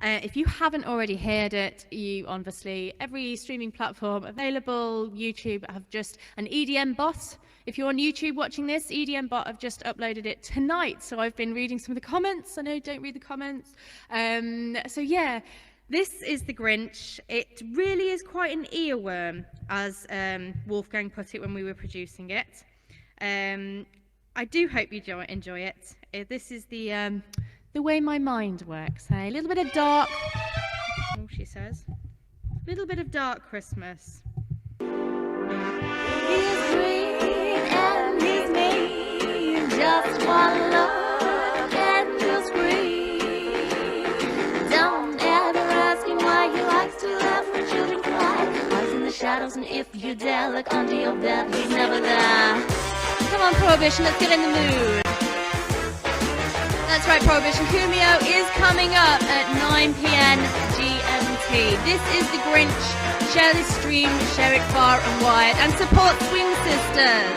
If you haven't already heard it, you obviously, every streaming platform available, YouTube have just an EDM bot. If you're on YouTube watching this, EDM bot have just uploaded it tonight. So I've been reading some of the comments. I know, don't read the comments. So yeah, this is The Grinch. It really is quite an earworm, as Wolfgang put it when we were producing it. I do hope you enjoy it. This is the way my mind works. A little bit of dark, oh, she says, a little bit of dark Christmas. He's green and he's mean, just one look and you'll scream. Don't ever ask him why he likes to laugh when children cry. Hides in the shadows, and if you dare look under your bed, he's never there. Come on, Prohibition, let's get in the mood. That's right, Prohibition. Kumiho is coming up at 9 p.m. GMT. This is The Grinch. Share this stream, share it far and wide, and support Swing Sisters.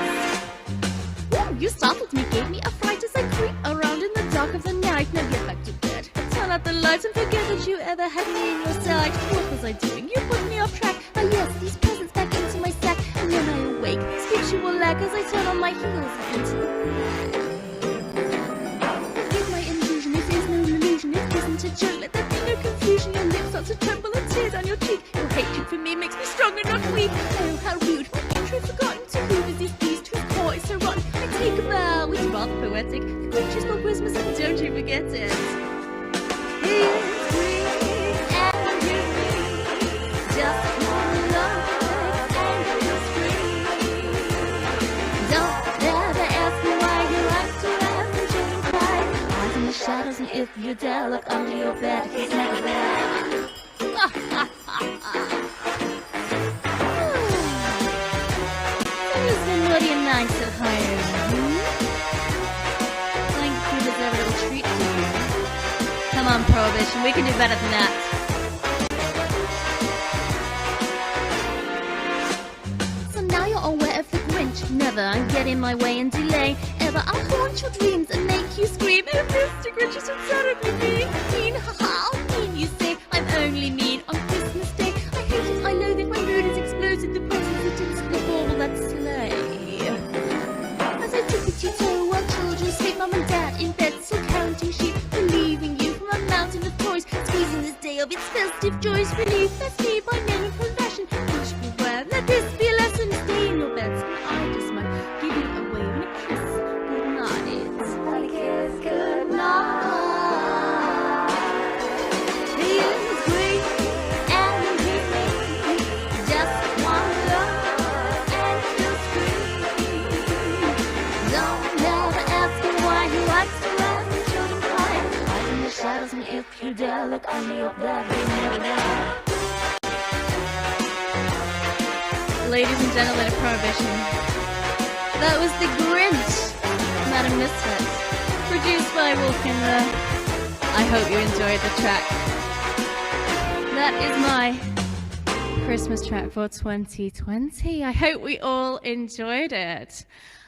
Ooh, you startled me, gave me a fright as I creep around in the dark of the night. Now get back to bed. Turn out the lights and forget that you ever had me in your sight. What was I doing? You put me off track. Oh yes, these presents back into my sack. And when I awake, spiritual lag as I turn on my heels and into the black. Forgive my intrusion, this is no illusion. It isn't a joke, let there be no confusion. Your lips start to tremble and tear down your cheek. Your hatred for me makes me strong and not weak. Oh, how rude, my intro forgotten. To whom is this beast whose core is so rotten? I take a vow, it's rather poetic. The Grinch is for Christmas, and don't you forget it. He's green and he's mean, just one look and you'll scream. Don't ever ask me why he likes to laugh when children cry. Hide in the shadows, and if you dare look under your bed, he's never there. Who's been naughty and nice at home? Think you deserve a little treat, do you? Come on, Prohibition, we can do better than that. So now you're aware of the Grinch. Never get in my way and delay. Ever I'll haunt your dreams and make you scream. Oh, Mr. Grinch is so terribly mean. Mean, haha, mean you say. I'm only mean on Christmas Day. I hate it, I loathe it, my mood is exploded. The presents that didn't look all that sleigh. As I tippy-toe while children sleep, Mum and Dad in bed still counting sheep. Relieving you from a mountain of toys, squeezing this day of its festive joys. Relief, that's me by name and profession. Wish beware, let this be a lesson. Stay in your beds, and I just might give you away when a kiss you dare look any of that, they never know. Ladies and gentlemen of Prohibition, that was The Grinch, Madam Misfit, produced by Wolfgang. I hope you enjoyed the track. That is my Christmas track for 2020. I hope we all enjoyed it.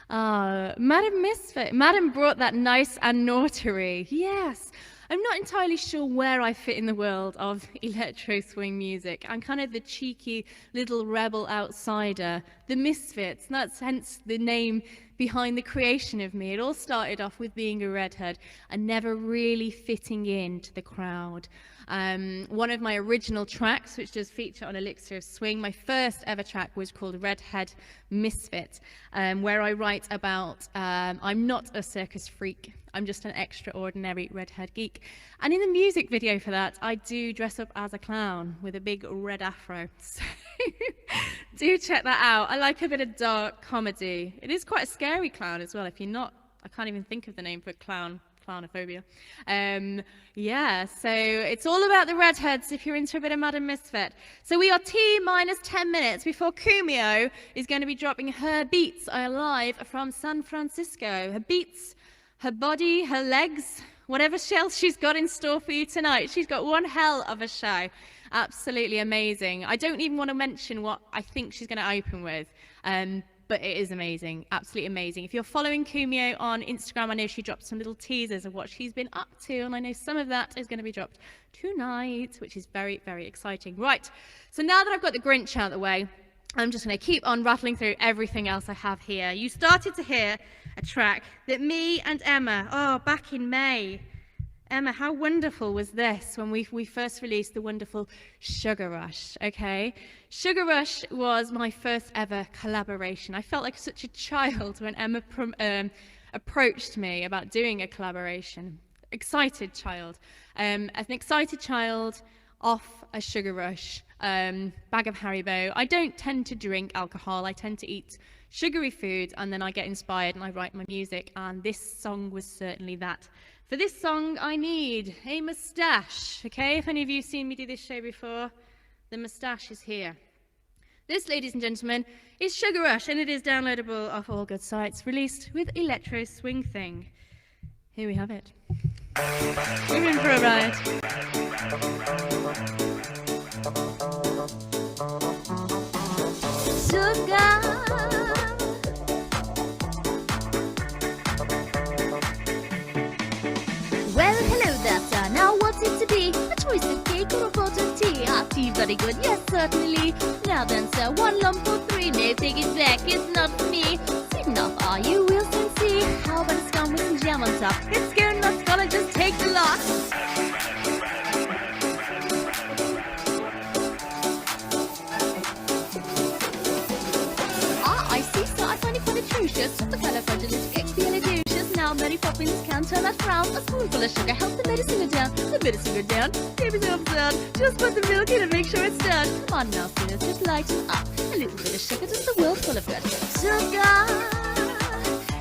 Madam Misfit, Madam brought that nice and naughty. Yes. I'm not entirely sure where I fit in the world of electro swing music. I'm kind of the cheeky little rebel outsider, the Misfits. That's hence the name behind the creation of me. It all started off with being a redhead and never really fitting into the crowd. One of my original tracks, which does feature on Electro Swing, my first ever track was called Redhead Misfit, where I write about I'm not a circus freak. I'm just an extraordinary redhead geek. And in the music video for that, I do dress up as a clown with a big red afro. So do check that out. I like a bit of dark comedy. It is quite a scary clown as well. If you're not, I can't even think of the name for clownophobia. Yeah, so it's all about the redheads if you're into a bit of Madam Misfit. So we are T-minus 10 minutes before Kumiho is going to be dropping her beats live from San Francisco. Her beats, her body, her legs, whatever else she's got in store for you tonight. She's got one hell of a show. Absolutely amazing. I don't even want to mention what I think she's going to open with, but it is amazing, absolutely amazing. If you're following Kumiho on Instagram, I know she dropped some little teasers of what she's been up to, and I know some of that is going to be dropped tonight, which is very, very exciting. Right, so now that I've got the Grinch out of the way, I'm just going to keep on rattling through everything else I have here. You started to hear a track that me and Emma, back in May. Emma, how wonderful was this when we first released the wonderful Sugar Rush, okay? Sugar Rush was my first ever collaboration. I felt like such a child when Emma approached me about doing a collaboration. Excited child. As an excited child off a Sugar Rush, bag of Haribo. I don't tend to drink alcohol. I tend to eat sugary food, and then I get inspired and I write my music, and this song was certainly that. For this song, I need a moustache, okay? If any of you have seen me do this show before, the moustache is here. This, ladies and gentlemen, is Sugar Rush, and it is downloadable off all good sites, released with Electro Swing Thing. Here we have it. We're in for a ride. Sugar. Well, hello there, sir. Now what's it to be? A choice of cake or a pot of tea? Ah, tea very good, yes, certainly. Now then, sir, one lump for three. No, take it back, it's not for me. Sweet enough, are you? We'll soon see. How about a scone with some jam on top? It's good, not gonna just take the lot. I see, so I find it quite atrocious. Supercalifragilisticexpialidocious. Now Mary Poppins can't turn that frown. A spoonful of sugar helps the medicine go down. The medicine go down, baby's absurd. Just put the milk in and make sure it's done. Come on now, sinners, just lighten up. A little bit of sugar does the world full of good. Sugar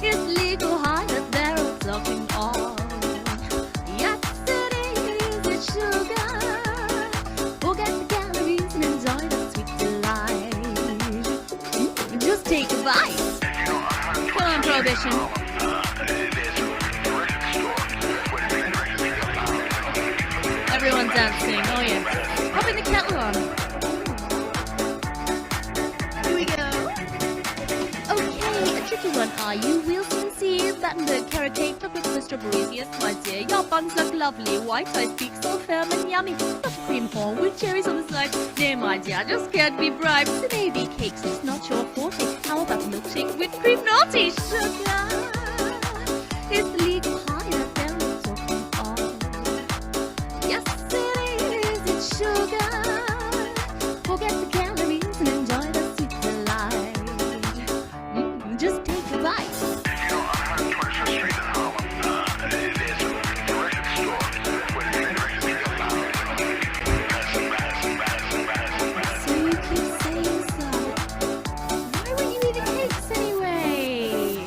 is legal high, that they're all talking on. Yes, it is, it's sugar. Forget the calories and enjoy the sweet delight. Just take a bite. Come on, Prohibition. Everyone dancing, oh yeah. Popping the kettle on. Here we go. Okay, a tricky one, are you? We'll soon see. Battenberg, carrot cake, chocolate with strawberries. Yes, my dear, your buns look lovely. White ice peak, so firm and yummy. Buttercream horn with cherries on the side. No, my dear, I just can't be bribed. So maybe cakes is not your forte. How about a milkshake with cream naughty? Sugar is the legal high that they're talking on. Yes, it is, it's sugar. Forget the calories and enjoy the sweet delight. Just take a bite. So you keep saying so. Why weren't you eating cakes anyway?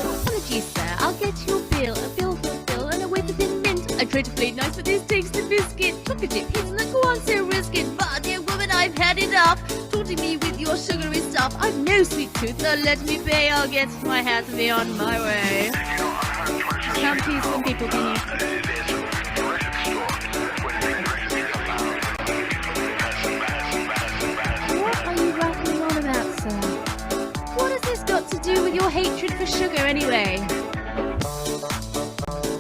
Apologies, sir. I'll get you a bill for bill, and a whip of thin mint. I try to play nice, but these days takes the biscuit. Chocolate chip hazelnut, go on, so risk it. But dear woman, I've had enough. Taunting me with your sugary stuff. I've no sweet tooth, now let me pay. I'll get my hat and be on my way. Can't please some people, can you? What are you rattling on about, sir? What has this got to do with your hatred for sugar, anyway?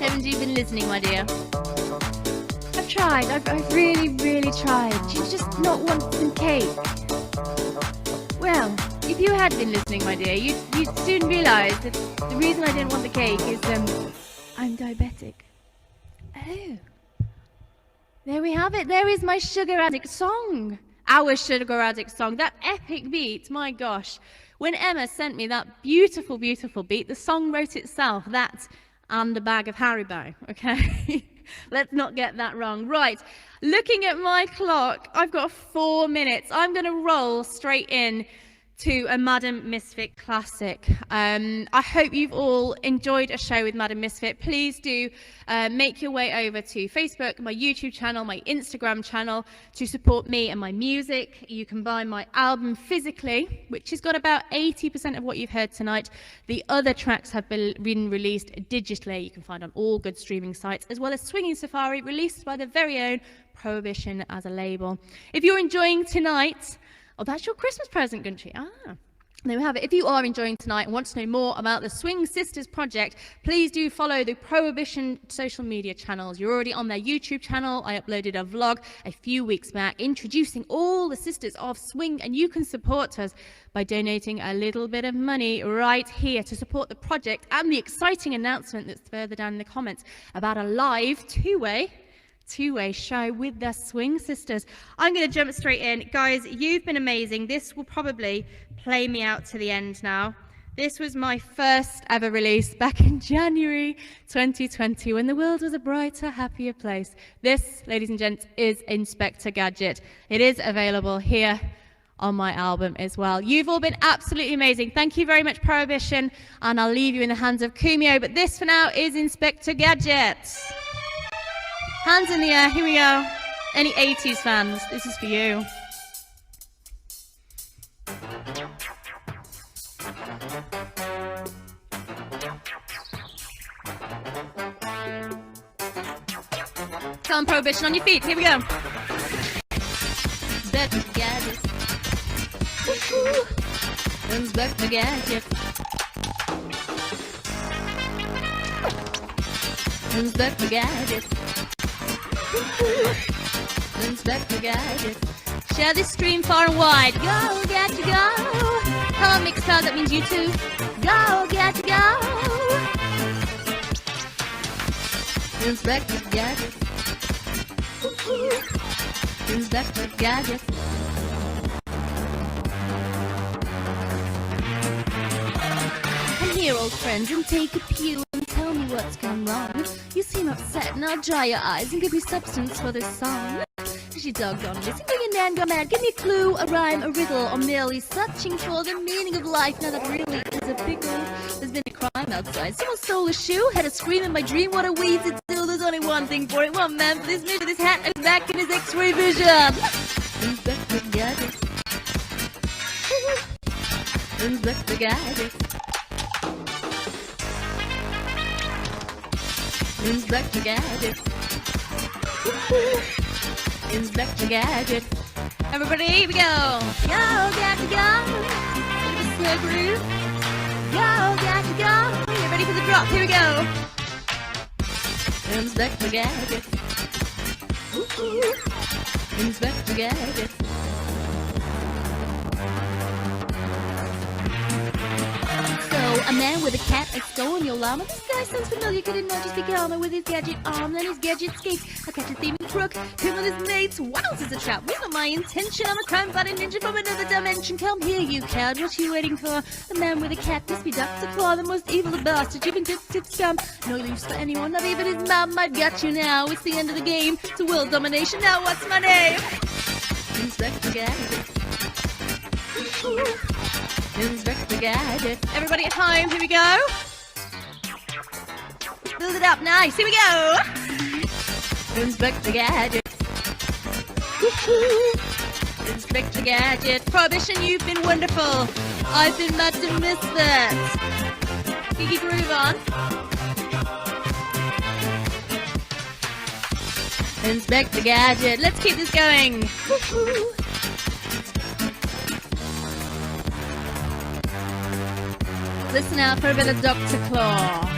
Haven't you been listening, my dear? I've tried. I've really, really tried. Do you just not want some cake? Well, if you had been listening, my dear, you'd soon realise that the reason I didn't want the cake is, I'm diabetic. Oh. There we have it. There is my Sugar Addict song. Our Sugar Addict song. That epic beat, my gosh. When Emma sent me that beautiful, beautiful beat, the song wrote itself. That and a bag of Haribo, okay? Let's not get that wrong. Right, looking at my clock, I've got 4 minutes. I'm going to roll straight in to a Madam Misfit classic. I hope you've all enjoyed a show with Madam Misfit. Please do make your way over to Facebook, my YouTube channel, my Instagram channel to support me and my music. You can buy my album physically, which has got about 80% of what you've heard tonight. The other tracks have been released digitally. You can find on all good streaming sites, as well as Swinging Safari, released by the very own Prohibition as a label. If you're enjoying tonight, oh, that's your Christmas present, Gunchi. Ah, there we have it. If you are enjoying tonight and want to know more about the Swing Sisters project, please do follow the Prohibition social media channels. You're already on their YouTube channel. I uploaded a vlog a few weeks back introducing all the sisters of swing, and you can support us by donating a little bit of money right here to support the project and the exciting announcement that's further down in the comments about a live two-way show with the Swing Sisters. I'm going to jump straight in. Guys, you've been amazing. This will probably play me out to the end now. This was my first ever release back in January 2020 when the world was a brighter, happier place. This, ladies and gents, is Inspector Gadget. It is available here on my album as well. You've all been absolutely amazing. Thank you very much, Prohibition, and I'll leave you in the hands of Kumiho, but this for now is Inspector Gadget. Hands in the air, here we go. Any 80s fans, this is for you. Come on, Prohibition, on your feet, here we go. Inspector Gadget. Inspector Gadget. Inspector Gadget. Inspector Gadget. Share this stream far and wide. Go, Gadget, go. Come on, Mixcloud, that means you too. Go, Gadget, go. Inspector Gadget. Inspector Gadget. Come here, old friends, and take a pew. Tell me what's gone wrong. You seem upset, now dry your eyes and give me substance for this song. She doggone listen, bring your nan go mad. Give me a clue, a rhyme, a riddle, or merely searching for the meaning of life. Now that really is a pickle. There's been a crime outside. Someone stole a shoe, had a scream in my dream. What a weed to do. There's only one thing for it. One man for this mission, this hat, and back in his X-ray vision. Inspector Gadget. Inspector Gadget. Inspector Gadget. Inspector Gadget. Everybody, here we go. Go, Gadget, go. Slow groove. Go, Gadget, go. Get ready for the drop. Here we go. Inspector Gadget. Inspector Gadget. So, a man with a cat has stolen your llama. This guy sounds familiar, could it not just be Karma with his gadget arm, then his gadget skates. I catch a thieving crook, him and his mates. Wow, this is a trap, was not my intention. I'm a crime-fighting ninja from another dimension. Come here, you coward, what you waiting for? A man with a cat must be Dr. Claw, the most evil of bastards. You've been tip scum, no use for anyone, not even his mom. I've got you now, it's the end of the game. It's a world domination, now what's my name? Inspector Gadget. Inspector Gadget. Everybody at home, here we go. Build it up, nice, here we go. Inspector Gadget. Woo-hoo. Inspector Gadget. Prohibition, you've been wonderful. I've been Madam Misfit. Kiki groove on. Inspector Gadget. Let's keep this going. Woo-hoo. Listen out for a bit of Dr. Claw.